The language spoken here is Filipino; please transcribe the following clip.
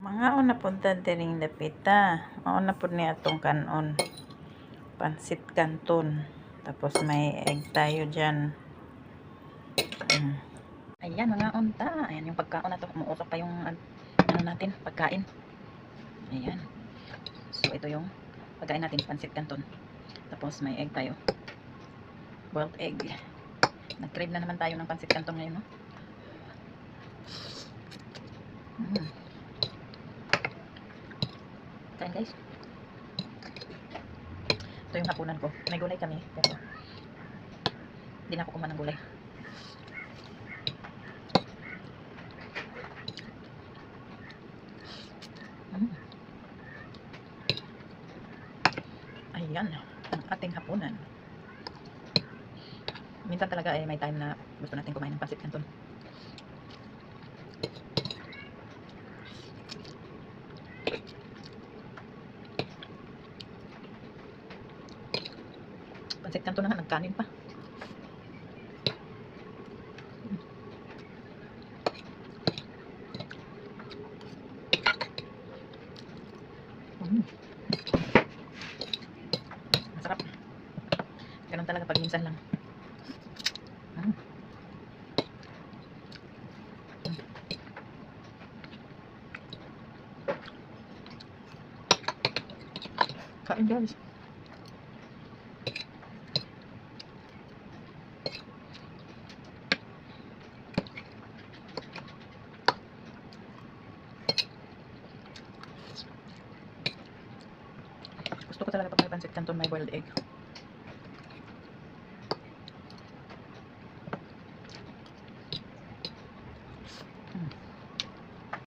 Mga una punta diring dapita. Mauna pud ni atong kanon. Pansit canton. Tapos may egg tayo dyan. Ayan mga unta. Ayan yung pagkaon na to. Umuusok pa yung ano natin, pagkain. Ayan. So ito yung pagkain natin, pansit canton. Tapos may egg tayo. Boiled egg. Nag-crave na naman tayo ng pansit canton ngayon, no? Kain guys. Ito yung hapunan ko. May gulay kami. Pero hindi na ako kumain ng gulay. Ayan. Ang ating hapunan. Minsan talaga may time na gusto natin kumain ng pansit canton. Pansit canton na nga, nagkanin pa. Masarap. Ganun talaga pag minsan lang. Kain guys. Gusto ko talaga pag may pansit canton may boiled egg.